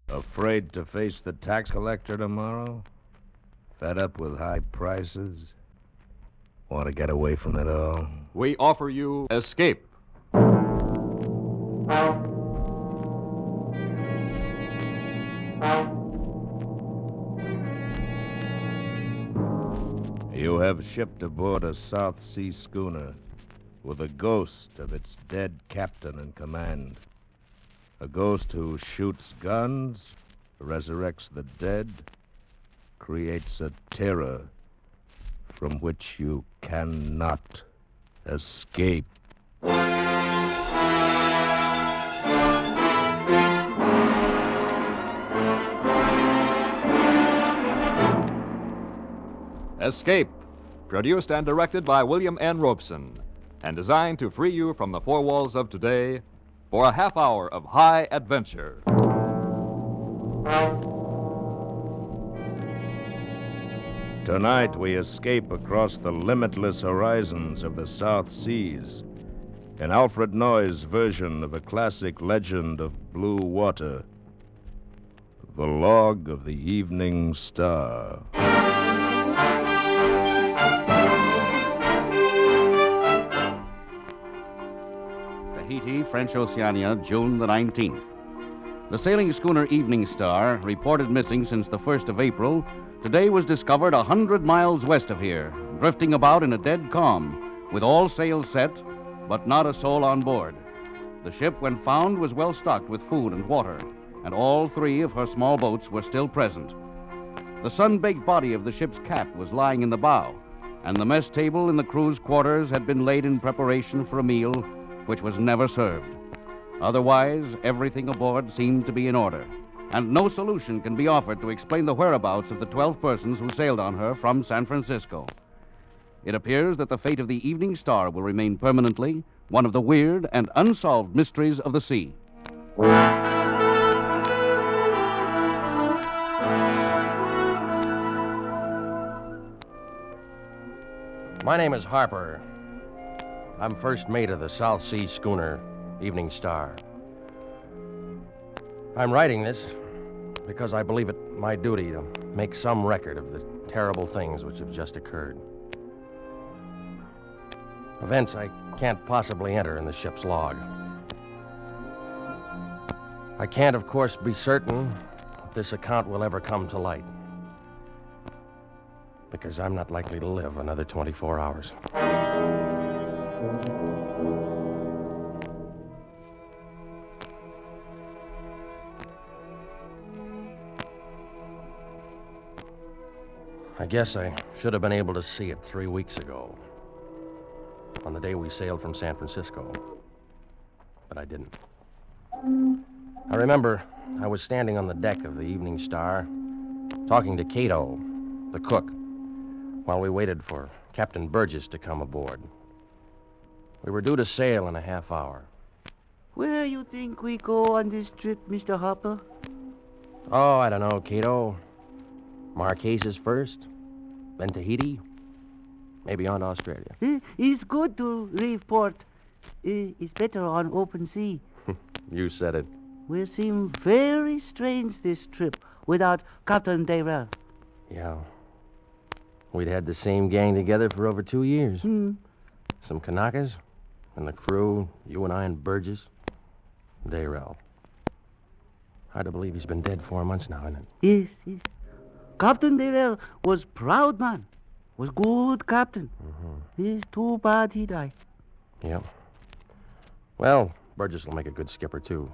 Afraid to face the tax collector tomorrow? Fed up with high prices? Want to get away from it all? We offer you Escape. You have shipped aboard a South Sea schooner with a ghost of its dead captain in command. A ghost who shoots guns, resurrects the dead, creates a terror from which you cannot escape. Escape, produced and directed by William N. Robeson, and designed to free you from the four walls of today for a half hour of high adventure. Tonight we escape across the limitless horizons of the South Seas in Alfred Noy's version of a classic legend of blue water, The Log of the Evening Star. Tahiti, French Oceania, June the 19th. The sailing schooner Evening Star, reported missing since the 1st of April, today was discovered 100 miles west of here, drifting about in a dead calm, with all sails set, but not a soul on board. The ship, when found, was well stocked with food and water, and all three of her small boats were still present. The sun-baked body of the ship's cat was lying in the bow, and the mess table in the crew's quarters had been laid in preparation for a meal which was never served. Otherwise, everything aboard seemed to be in order, and no solution can be offered to explain the whereabouts of the 12 persons who sailed on her from San Francisco. It appears that the fate of the Evening Star will remain permanently one of the weird and unsolved mysteries of the sea. My name is Harper. I'm first mate of the South Sea schooner Evening Star. I'm writing this because I believe it my duty to make some record of the terrible things which have just occurred. Events I can't possibly enter in the ship's log. I can't, of course, be certain that this account will ever come to light, because I'm not likely to live another 24 hours. I guess I should have been able to see it 3 weeks ago, on the day we sailed from San Francisco. But I didn't. I remember I was standing on the deck of the Evening Star, talking to Cato, the cook, while we waited for Captain Burgess to come aboard. We were due to sail in a half hour. Where you think we go on this trip, Mr. Harper? Oh, I don't know, Cato. Marquesas first, then Tahiti, maybe on to Australia. It's good to leave port. It's better on open sea. You said it. Will seem very strange this trip without Captain Dayrell. Yeah. We'd had the same gang together for over 2 years. Some Kanakas, and the crew, you and I and Burgess. Dayrell. Hard to believe he's been dead 4 months now, isn't it? Yes. Captain Dayrell was proud man. Was good captain. It's too bad he died. Yeah. Well, Burgess will make a good skipper, too.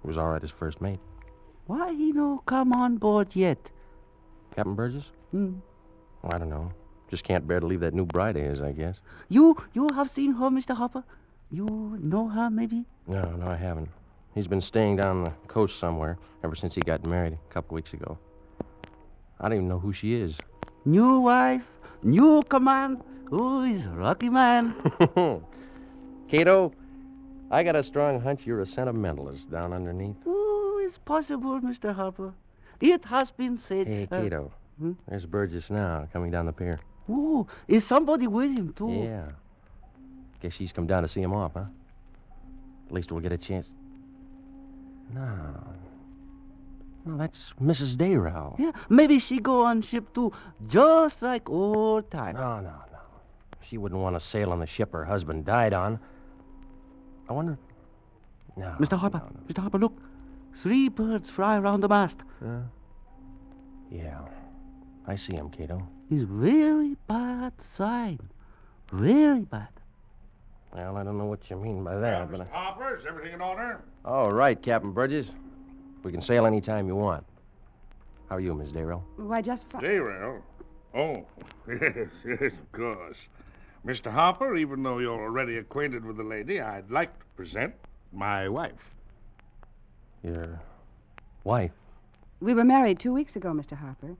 He was all right as first mate. Why he no come on board yet? Captain Burgess? Well, I don't know. Just can't bear to leave that new bride of his, I guess. You have seen her, Mr. Harper? You know her, maybe? No, I haven't. He's been staying down the coast somewhere ever since he got married a couple weeks ago. I don't even know who she is. New wife, new command. Oh, he's a lucky man. Cato, I got a strong hunch you're a sentimentalist down underneath. Oh, it's possible, Mr. Harper. It has been said. Hey, Cato. There's Burgess now, coming down the pier. Oh, is somebody with him, too? Yeah. Guess she's come down to see him off, huh? At least we'll get a chance. No. Well, that's Mrs. Dayrell. Yeah, maybe she go on ship too, just like old time. No. She wouldn't want to sail on the ship her husband died on. I wonder... No. Mr. Harper, No. Mr. Harper, look. 3 birds fly around the mast. Yeah. I see him, Cato. It's very bad sign. Very bad. Well, I don't know what you mean by that, but... Mr. Harper, is everything in order? Oh, right, Captain Burgess. We can sail any time you want. How are you, Miss Dayrell? Why, just fine. Dayrell? Oh, yes, of course. Mr. Harper, even though you're already acquainted with the lady, I'd like to present my wife. Your wife? We were married 2 weeks ago, Mr. Harper.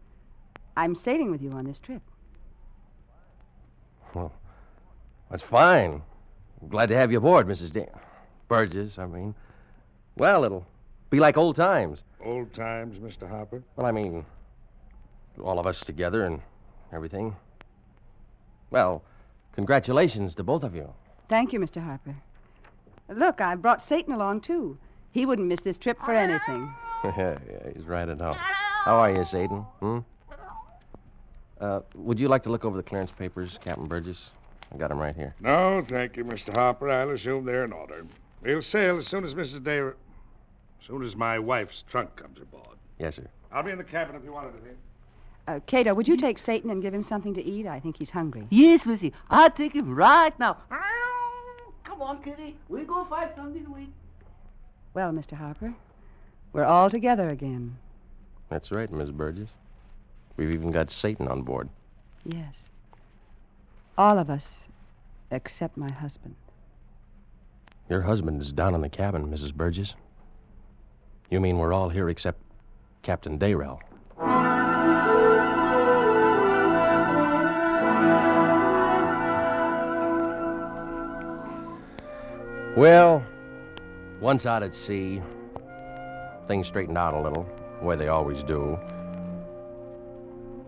I'm sailing with you on this trip. Well, that's fine. I'm glad to have you aboard, Burgess, I mean. Well, it'll be like old times. Old times, Mr. Harper? Well, I mean, all of us together and everything. Well, congratulations to both of you. Thank you, Mr. Harper. Look, I brought Satan along, too. He wouldn't miss this trip for anything. Yeah, he's right at home. How are you, Satan? Would you like to look over the clearance papers, Captain Burgess? I got them right here. No, thank you, Mr. Harper. I'll assume they're in order. We'll sail as soon as as soon as my wife's trunk comes aboard. Yes, sir. I'll be in the cabin if you want anything. Cato, would you take Satan and give him something to eat? I think he's hungry. Yes, Missy. I'll take him right now. Come on, Kitty. We'll go find something to eat. Well, Mr. Harper, we're all together again. That's right, Miss Burgess. We've even got Satan on board. Yes. All of us, except my husband. Your husband is down in the cabin, Mrs. Burgess. You mean we're all here except Captain Dayrell? Well, once out at sea, things straightened out a little, the way they always do.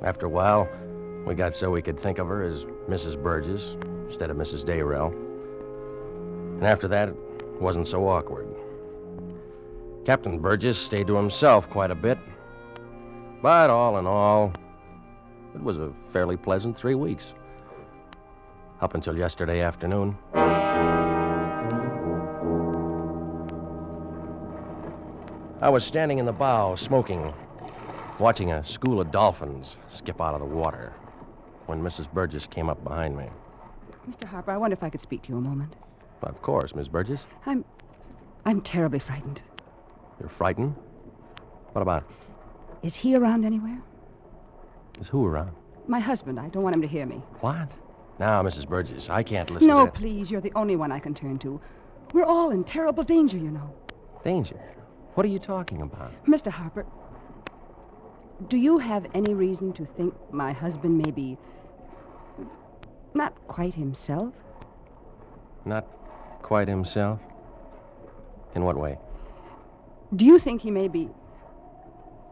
After a while, we got so we could think of her as Mrs. Burgess instead of Mrs. Dayrell. And after that, it wasn't so awkward. Captain Burgess stayed to himself quite a bit. But all in all, it was a fairly pleasant 3 weeks. Up until yesterday afternoon. I was standing in the bow, smoking, watching a school of dolphins skip out of the water when Mrs. Burgess came up behind me. Mr. Harper, I wonder if I could speak to you a moment. Of course, Miss Burgess. I'm terribly frightened. You're frightened? What about? Is he around anywhere? Is who around? My husband. I don't want him to hear me. What? Now, Mrs. Burgess, I can't listen to No, that. please. You're the only one I can turn to. We're all in terrible danger, you know. Danger? What are you talking about? Mr. Harper, do you have any reason to think my husband may be not quite himself? Not quite himself? In what way? Do you think he may be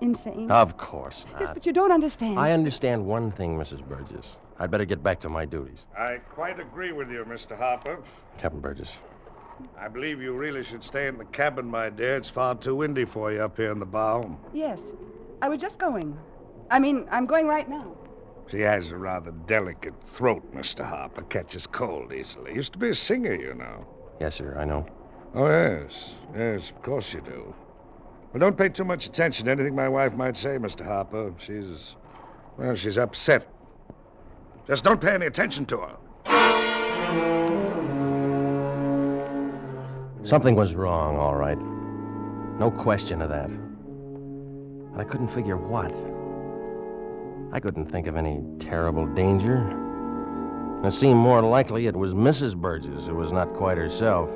insane? Of course Yes, not. but you don't understand. I understand one thing, Mrs. Burgess. I'd better get back to my duties. I quite agree with you, Mr. Harper. Captain Burgess. I believe you really should stay in the cabin, my dear. It's far too windy for you up here in the bow. Yes. I was just going. I'm going right now. She has a rather delicate throat, Mr. Harper. Catches cold easily. Used to be a singer, you know. Yes, sir, I know. Oh, yes. Yes, of course you do. Well, don't pay too much attention to anything my wife might say, Mr. Harper. She's upset. Just don't pay any attention to her. Something was wrong, all right. No question of that. But I couldn't figure what. I couldn't think of any terrible danger. It seemed more likely it was Mrs. Burgess who was not quite herself.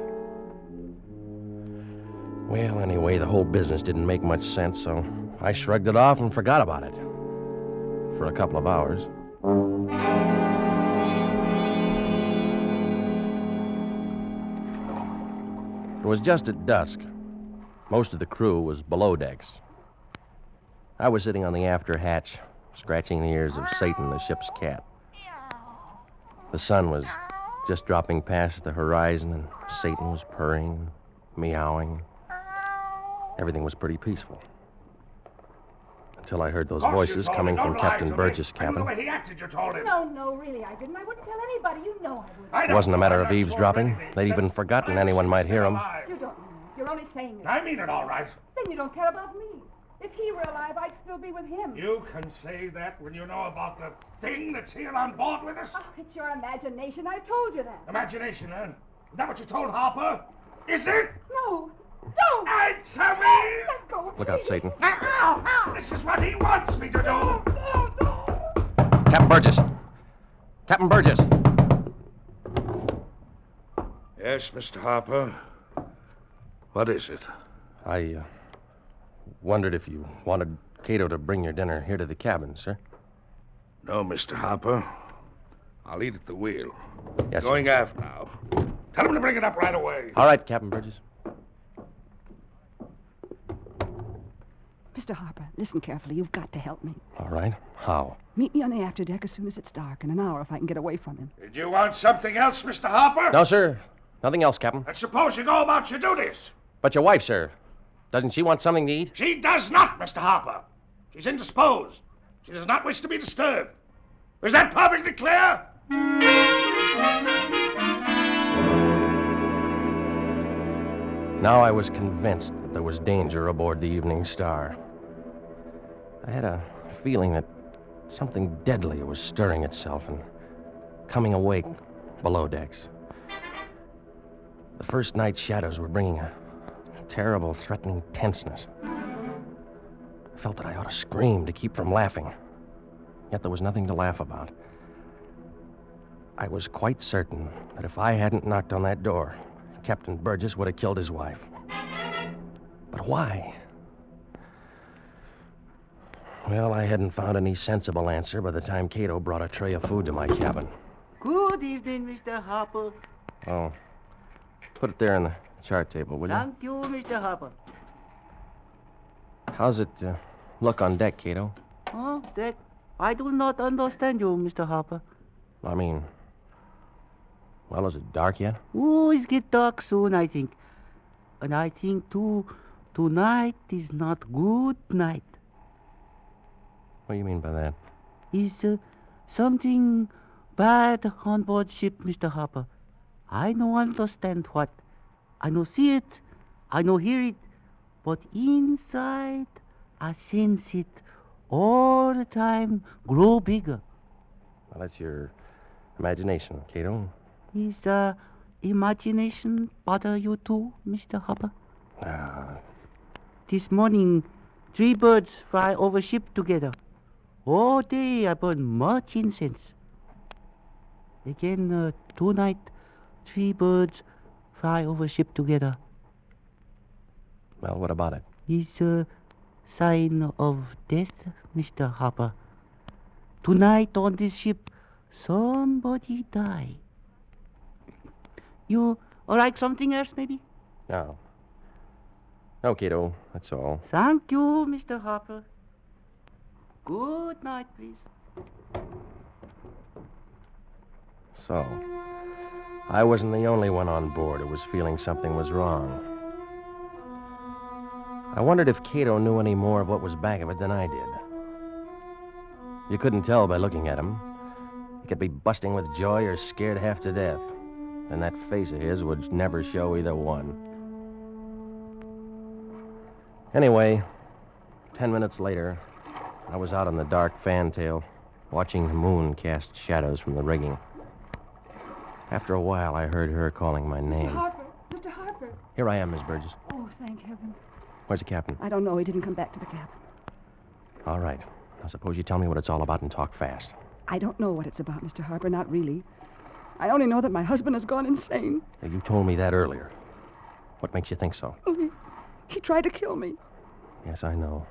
Well, anyway, the whole business didn't make much sense, so I shrugged it off and forgot about it. For a couple of hours. It was just at dusk. Most of the crew was below decks. I was sitting on the after hatch, scratching the ears of Satan, the ship's cat. The sun was just dropping past the horizon, and Satan was purring, meowing. Everything was pretty peaceful. Till I heard those Of course you voices told coming me. from Don't lie Captain to me. Burgess' I knew the cabin. way he acted, you told him. No, really, I didn't. I wouldn't tell anybody. You know I wouldn't. I It don't wasn't a know. matter I'm of not sure eavesdropping. of anything. They'd even forgotten I anyone wish might he was hear still 'em. alive. You don't mean it. You're only saying it. I mean it all right. Then you don't care about me. If he were alive, I'd still be with him. You can say that when you know about the thing that's here on board with us? Oh, it's your imagination. I told you that. Imagination, huh? Is that what you told Harper? Is it? No, don't. Answer me! Let go. Look out, please. Satan. Ow! This is what he wants me to do. Captain Burgess! Captain Burgess! Yes, Mr. Harper. What is it? I wondered if you wanted Cato to bring your dinner here to the cabin, sir. No, Mr. Harper. I'll eat at the wheel. Yes, sir. Going aft now. Tell him to bring it up right away. All right, Captain Burgess. Mr. Harper, listen carefully. You've got to help me. All right. How? Meet me on the afterdeck as soon as it's dark, in an hour if I can get away from him. Did you want something else, Mr. Harper? No, sir. Nothing else, Captain. And suppose you go about your duties. But your wife, sir. Doesn't she want something to eat? She does not, Mr. Harper. She's indisposed. She does not wish to be disturbed. Is that perfectly clear? Now I was convinced that there was danger aboard the Evening Star. I had a feeling that something deadly was stirring itself and coming awake below decks. The first night shadows were bringing a terrible, threatening tenseness. I felt that I ought to scream to keep from laughing. Yet there was nothing to laugh about. I was quite certain that if I hadn't knocked on that door, Captain Burgess would have killed his wife. But why? Well, I hadn't found any sensible answer by the time Cato brought a tray of food to my cabin. Good evening, Mr. Harper. Oh, put it there on the chart table, will you? Thank you, Mr. Harper. How's it look on deck, Cato? Oh, that... I do not understand you, Mr. Harper. I mean, well, is it dark yet? Oh, it's get dark soon, I think. And I think, too, tonight is not good night. What do you mean by that? Is something bad on board ship, Mr. Harper. I no understand what. I no see it. I no hear it. But inside, I sense it all the time grow bigger. Well, that's your imagination, Cato. Is imagination bother you too, Mr. Harper? This morning, 3 birds fly over ship together. All day I burn much incense. Again, tonight, 3 birds fly over ship together. Well, what about it? Is a sign of death, Mr. Harper. Tonight on this ship, somebody die. You like something else, maybe? No. No, Cato, that's all. Thank you, Mr. Harper. Good night, please. So, I wasn't the only one on board who was feeling something was wrong. I wondered if Cato knew any more of what was back of it than I did. You couldn't tell by looking at him. He could be busting with joy or scared half to death. And that face of his would never show either one. Anyway, 10 minutes later, I was out on the dark fantail, watching the moon cast shadows from the rigging. After a while, I heard her calling my name. Mr. Harper! Mr. Harper! Here I am, Miss Burgess. Oh, thank heaven. Where's the captain? I don't know. He didn't come back to the cabin. All right. Now, suppose you tell me what it's all about and talk fast. I don't know what it's about, Mr. Harper. Not really. I only know that my husband has gone insane. Now, you told me that earlier. What makes you think so? Oh, he tried to kill me. Yes, I know.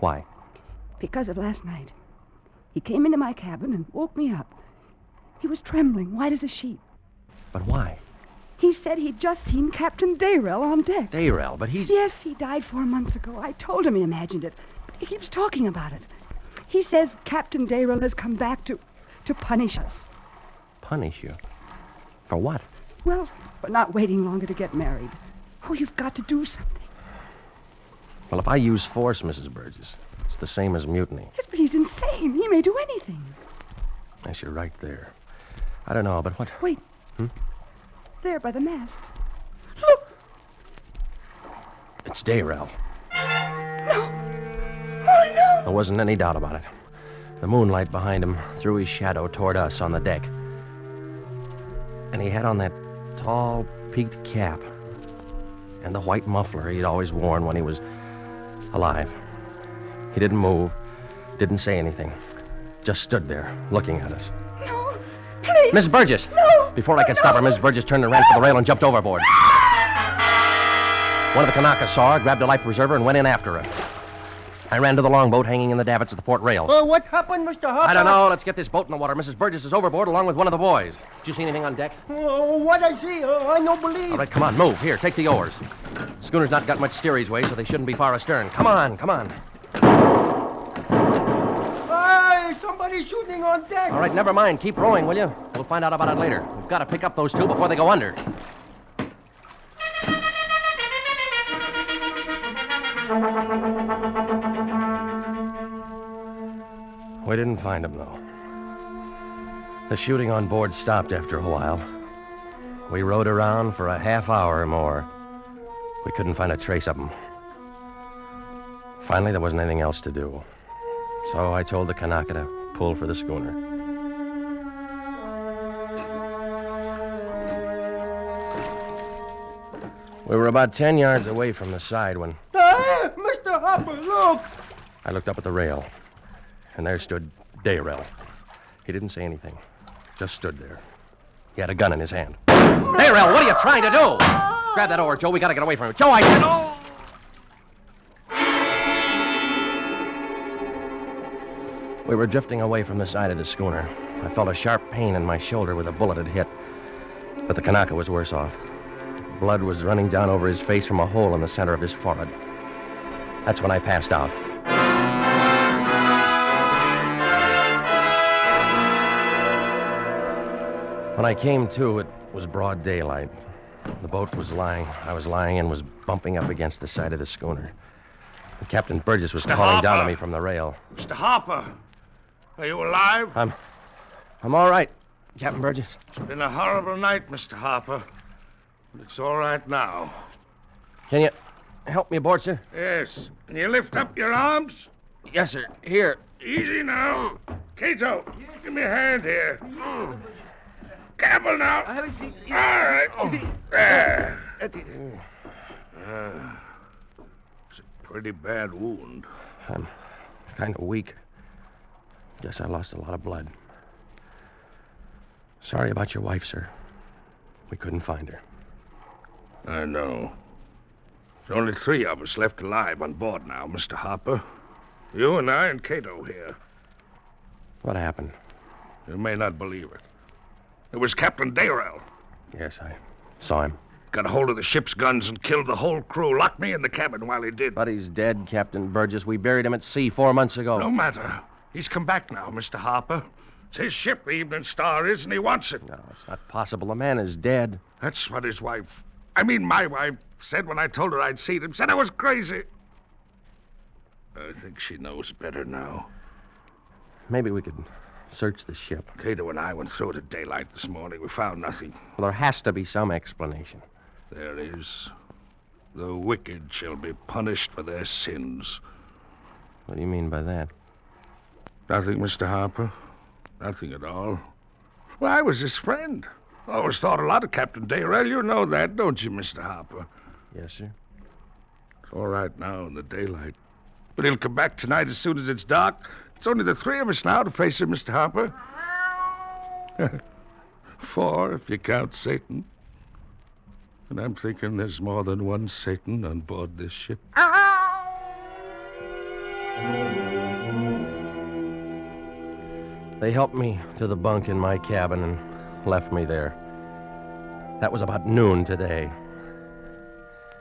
Why? Because of last night. He came into my cabin and woke me up. He was trembling, white as a sheet. But why? He said he'd just seen Captain Dayrell on deck. Dayrell, but he's... Yes, he died 4 months ago. I told him he imagined it. He keeps talking about it. He says Captain Dayrell has come back to punish us. Punish you? For what? Well, for not waiting longer to get married. Oh, you've got to do something. Well, if I use force, Mrs. Burgess, It's the same as mutiny. Yes, but he's insane. He may do anything. Yes, you're right there. I don't know, but what? Wait. Hmm? There by the mast. Look. It's Dayrell. No. Oh, no. There wasn't any doubt about it. The moonlight behind him threw his shadow toward us on the deck. And he had on that tall, peaked cap and the white muffler he'd always worn when he was alive. He didn't move, didn't say anything. Just stood there, looking at us. No. Please. Miss Burgess! No. Before I could stop her, Miss Burgess turned and ran for the rail and jumped overboard. One of the Kanakas saw her, grabbed a life preserver, and went in after her. I ran to the longboat hanging in the davits at the port rail. What happened, Mr. Harper? I don't know. Let's get this boat in the water. Mrs. Burgess is overboard along with one of the boys. Did you see anything on deck? What I see, I don't believe. All right, come on, move. Here, take the oars. Schooner's not got much steerage way, so they shouldn't be far astern. Come on, come on. Hey, somebody's shooting on deck. All right, never mind. Keep rowing, will you? We'll find out about it later. We've got to pick up those two before they go under. We didn't find them, though. The shooting on board stopped after a while. We rowed around for a half hour or more. We couldn't find a trace of them. Finally, there wasn't anything else to do. So I told the Kanaka to pull for the schooner. We were about 10 yards away from the side when Mr. Harper, look. I looked up at the rail, and there stood Dayrell. He didn't say anything, just stood there. He had a gun in his hand. Dayrell, what are you trying to do? Grab that oar, Joe. We gotta get away from him. Joe, I said... Oh! We were drifting away from the side of the schooner. I felt a sharp pain in my shoulder where the bullet had hit. But the Kanaka was worse off. Blood was running down over his face from a hole in the center of his forehead. That's when I passed out. When I came to, it was broad daylight. The boat I was lying in was bumping up against the side of the schooner. And Captain Burgess was calling down to me from the rail. Mr. Harper, are you alive? I'm all right, Captain Burgess. It's been a horrible night, Mr. Harper. But it's all right now. Can you help me aboard, sir? Yes. Can you lift up your arms? Yes, sir. Here. Easy now. Cato, give me a hand here. Careful now. All right. There. It's a pretty bad wound. I'm kind of weak. Guess I lost a lot of blood. Sorry about your wife, sir. We couldn't find her. I know. There's only 3 of us left alive on board now, Mr. Harper. You and I and Cato here. What happened? You may not believe it. It was Captain Dayrell. Yes, I saw him. Got a hold of the ship's guns and killed the whole crew. Locked me in the cabin while he did. But he's dead, Captain Burgess. We buried him at sea 4 months ago. No matter. He's come back now, Mr. Harper. It's his ship, the Evening Star is, and he wants it. No, it's not possible. The man is dead. That's what his wife... my wife said when I told her I'd seen him. Said I was crazy. I think she knows better now. Maybe we could search the ship. Cato and I went through it at daylight this morning. We found nothing. Well, there has to be some explanation. There is. The wicked shall be punished for their sins. What do you mean by that? Nothing, Mr. Harper. Nothing at all. Well, I was his friend. Always thought a lot of Captain Dayrell. You know that, don't you, Mr. Harper? Yes, sir. It's all right now in the daylight. But he'll come back tonight as soon as it's dark. It's only the 3 of us now to face him, Mr. Harper. 4, if you count Satan. And I'm thinking there's more than one Satan on board this ship. They helped me to the bunk in my cabin and left me there. That was about noon today.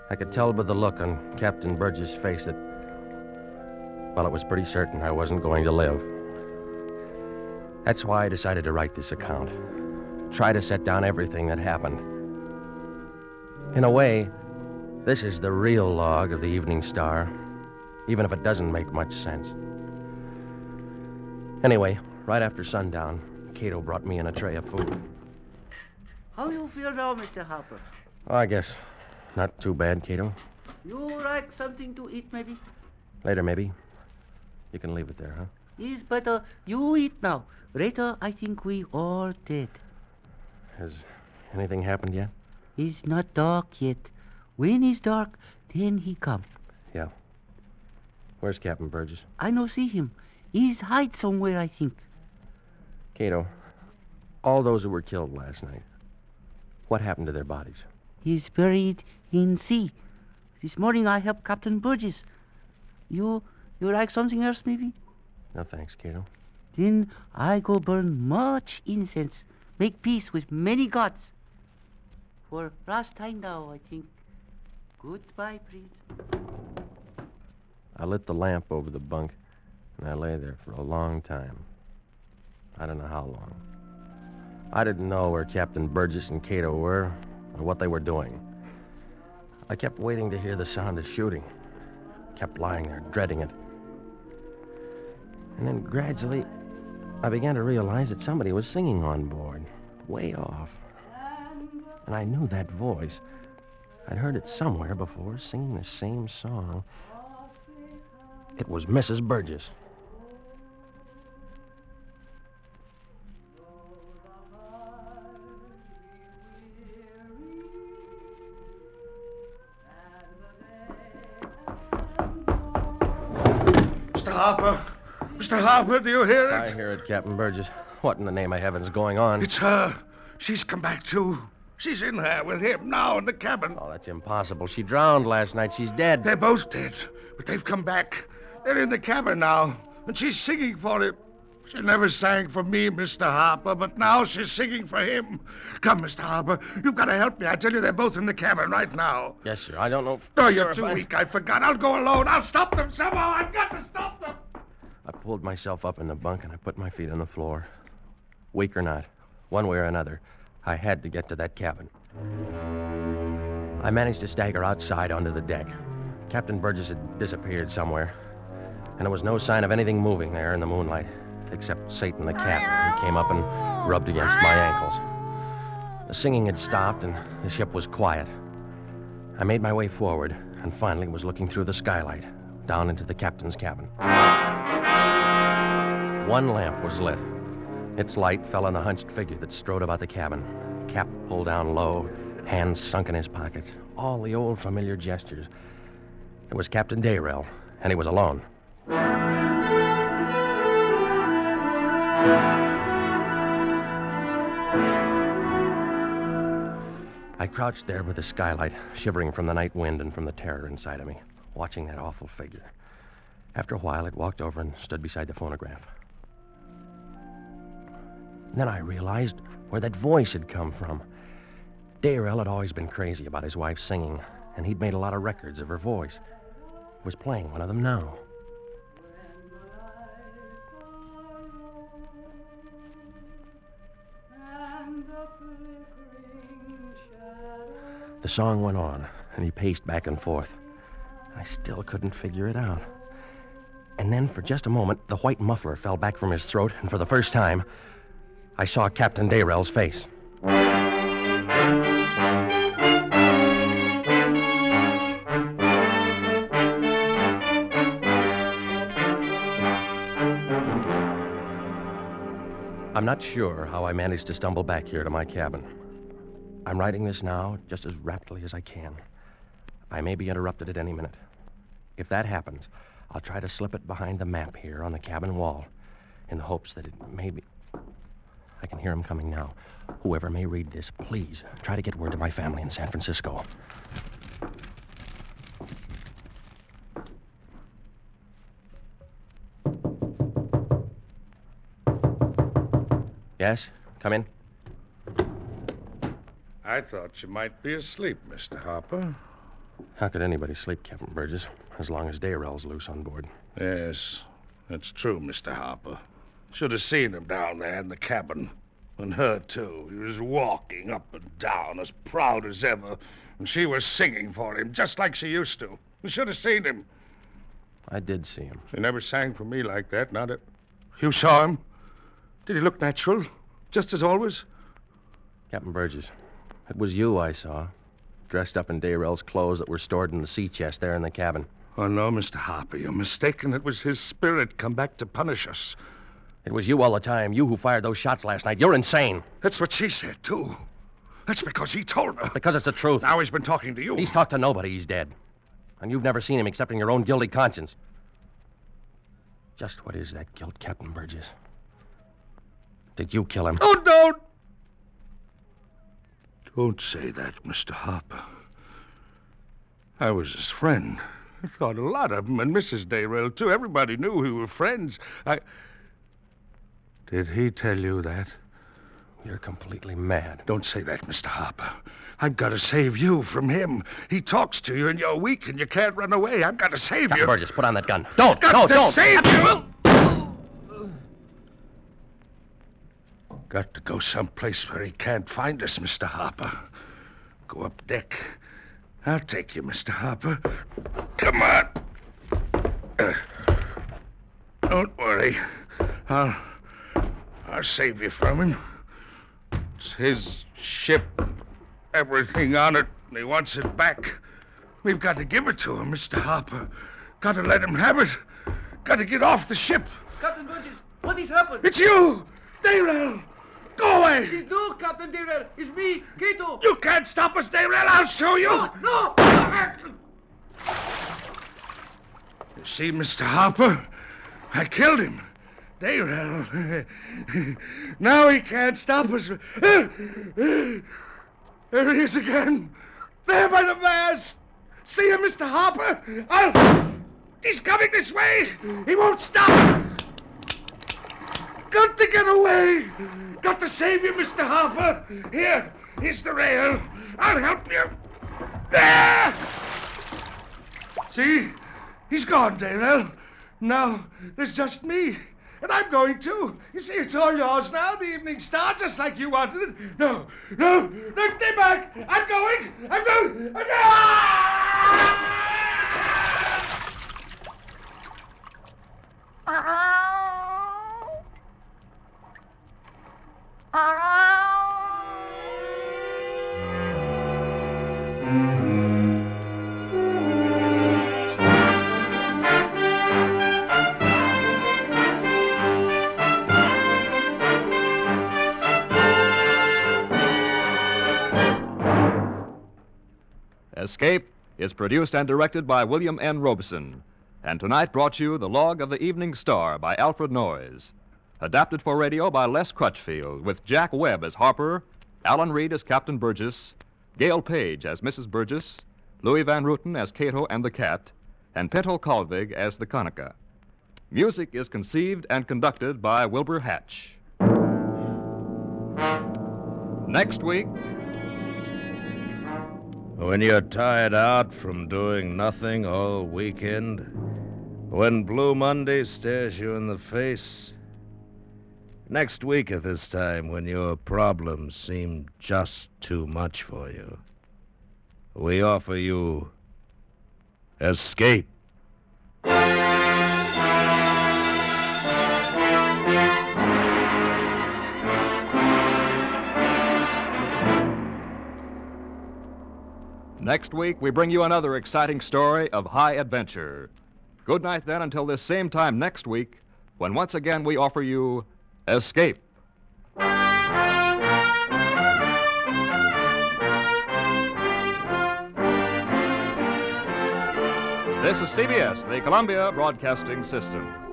I could tell by the look on Captain Burgess' face that, well, it was pretty certain I wasn't going to live. That's why I decided to write this account. Try to set down everything that happened. In a way, this is the real log of the Evening Star. even if it doesn't make much sense. Anyway, right after sundown, Cato brought me in a tray of food. How do you feel now, Mr. Harper? Oh, I guess not too bad, Cato. You like something to eat, maybe? Later, maybe. You can leave it there, huh? Yes, but you eat now. Later, I think we all dead. Has anything happened yet? It's not dark yet. When it's dark, then he come. Yeah. Where's Captain Burgess? I no see him. He's hide somewhere, I think. Cato, all those who were killed last night, what happened to their bodies? He's buried in sea. This morning I helped Captain Burgess. You like something else, maybe? No thanks, Cato. Then I go burn much incense, make peace with many gods. For last time now, I think. Goodbye, Prince. I lit the lamp over the bunk, and I lay there for a long time. I don't know how long. I didn't know where Captain Burgess and Cato were, or what they were doing. I kept waiting to hear the sound of shooting. Kept lying there, dreading it. And then gradually, I began to realize that somebody was singing on board, way off. And I knew that voice. I'd heard it somewhere before, singing the same song. It was Mrs. Burgess. Mr. Harper! Mr. Harper, do you hear it? I hear it, Captain Burgess. What in the name of heaven's going on? It's her. She's come back, too. She's in there with him now in the cabin. Oh, that's impossible. She drowned last night. She's dead. They're both dead, but they've come back. They're in the cabin now, and she's singing for him. She never sang for me, Mr. Harper, but now she's singing for him. Come, Mr. Harper, you've got to help me. I tell you, they're both in the cabin right now. Yes, sir. I don't know. Oh, you're too weak. I forgot. I'll go alone. I'll stop them somehow. I've got to stop them. I pulled myself up in the bunk and I put my feet on the floor. Weak or not, one way or another, I had to get to that cabin. I managed to stagger outside onto the deck. Captain Burgess had disappeared somewhere, and there was no sign of anything moving there in the moonlight, except Satan the cat, who came up and rubbed against my ankles. The singing had stopped, and the ship was quiet. I made my way forward, and finally was looking through the skylight, down into the captain's cabin. One lamp was lit. Its light fell on the hunched figure that strode about the cabin, cap pulled down low, hands sunk in his pockets, all the old familiar gestures. It was Captain Dayrell, and he was alone. I crouched there with the skylight, shivering from the night wind and from the terror inside of me, watching that awful figure. After a while, it walked over and stood beside the phonograph. And then I realized where that voice had come from. Dayrell had always been crazy about his wife singing, and he'd made a lot of records of her voice. He was playing one of them now. The song went on, and he paced back and forth. I still couldn't figure it out. And then, for just a moment, the white muffler fell back from his throat, and for the first time, I saw Captain Dayrell's face. I'm not sure how I managed to stumble back here to my cabin. I'm writing this now just as rapidly as I can. I may be interrupted at any minute. If that happens, I'll try to slip it behind the map here on the cabin wall in the hopes that it may be... I can hear him coming now. Whoever may read this, please try to get word to my family in San Francisco. Yes? Come in. I thought you might be asleep, Mr. Harper. How could anybody sleep, Captain Burgess, as long as Dayrell's loose on board? Yes, that's true, Mr. Harper. Should have seen him down there in the cabin. And her, too. He was walking up and down as proud as ever. And she was singing for him, just like she used to. You should have seen him. I did see him. He never sang for me like that, not it. You saw him? Did he look natural? Just as always? Captain Burgess, it was you I saw, dressed up in Dayrell's clothes that were stored in the sea chest there in the cabin. Oh, no, Mr. Harper, you're mistaken. It was his spirit come back to punish us. It was you all the time, you who fired those shots last night. You're insane. That's what she said, too. That's because he told her. Because it's the truth. Now he's been talking to you. He's talked to nobody. He's dead. And you've never seen him except in your own guilty conscience. Just what is that guilt, Captain Burgess? Did you kill him? Oh, don't! Don't say that, Mr. Harper. I was his friend. I thought a lot of him, and Mrs. Dayrell, too. Everybody knew we were friends. Did he tell you that? You're completely mad. Don't say that, Mr. Harper. I've got to save you from him. He talks to you, and you're weak, and you can't run away. I've got to save Captain you. Burgess, put on that gun. Don't! Got No, to don't! save you! Got to go someplace where he can't find us, Mr. Harper. Go up deck. I'll take you, Mr. Harper. Come on. Don't worry. I'll save you from him. It's his ship. Everything on it, and he wants it back. We've got to give it to him, Mr. Harper. Got to let him have it. Got to get off the ship. Captain Burgess, what has happened? It's you! Dayrell! Go away! It's no Captain Dayrell. It's me, Cato. You can't stop us, Dayrell. I'll show you. No! You see, Mr. Harper? I killed him. Dayrell. Now he can't stop us. There he is again. There by the mast. See him, Mr. Harper? He's coming this way. He won't stop. Got to get away. Got to save you, Mr. Harper. Here's the rail. I'll help you. There! See? He's gone, Dayrell. Now, there's just me. And I'm going too. You see, it's all yours now, the Evening Star, just like you wanted it. No, stay back. I'm going. Escape is produced and directed by William N. Robeson, and tonight brought you The Log of the Evening Star by Alfred Noyes. Adapted for radio by Les Crutchfield, with Jack Webb as Harper, Alan Reed as Captain Burgess, Gail Page as Mrs. Burgess, Louis Van Ruten as Cato and the Cat, and Pinto Colvig as the Conica. Music is conceived and conducted by Wilbur Hatch. Next week... When you're tired out from doing nothing all weekend, when Blue Monday stares you in the face, next week at this time when your problems seem just too much for you, we offer you Escape. Next week, we bring you another exciting story of high adventure. Good night, then, until this same time next week, when once again we offer you Escape. This is CBS, the Columbia Broadcasting System.